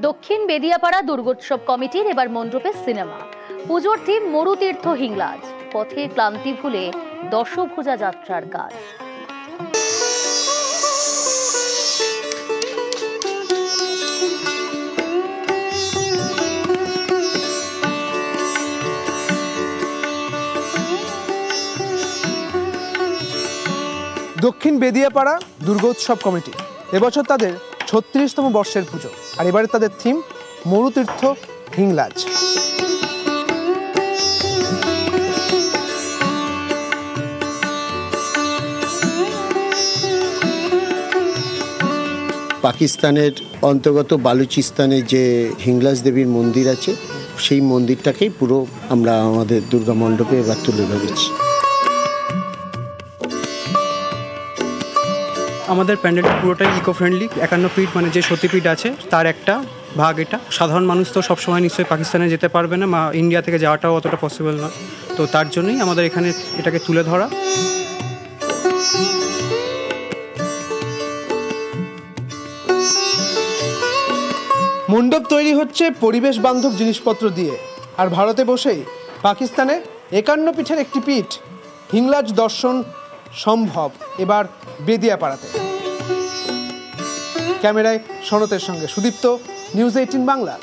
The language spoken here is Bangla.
দক্ষিণ বেদিয়াপাড়া দুর্গোৎসব কমিটির এবার মণ্ডপে সিনেমা। পুজোর থিম মরুতীর্থ হিংলাজ। পথে ক্লান্তি ভুলে দশভুজা যাত্রার কাজ। দক্ষিণ বেদিয়াপাড়া দুর্গোৎসব কমিটি এবছর তাদের ৩৬তম বর্ষের পুজো, আর এবারে তাদের থিম মরুতীর্থ হিংলাজ। পাকিস্তানের অন্তর্গত বালুচিস্তানে যে হিংলাজ দেবীর মন্দির আছে, সেই মন্দিরটাকেই পুরো আমরা আমাদের দুর্গা মণ্ডপে এবার তুলে ধরেছি। আমাদের প্যান্ডেলটা পুরোটাই ইকো ফ্রেন্ডলি। 51 ফিট মানে যে সতীপীঠ আছে তার একটা ভাগ এটা। সাধারণ মানুষ তো সবসময় নিশ্চয়ই পাকিস্তানে যেতে পারবে না, বা ইন্ডিয়া থেকে যাওয়াটাও অতটা পসিবল নয়, তো তার জন্যই আমাদের এখানে এটাকে তুলে ধরা। মণ্ডপ তৈরি হচ্ছে পরিবেশ বান্ধব জিনিসপত্র দিয়ে, আর ভারতে বসেই পাকিস্তানে 51 পীঠের একটি পীঠ হিংলাজ দর্শন সম্ভব এবার বেদিয়াপাড়াতে। ক্যামেরায় সনতের সঙ্গে সুদীপ্ত, নিউজ 18 বাংলা।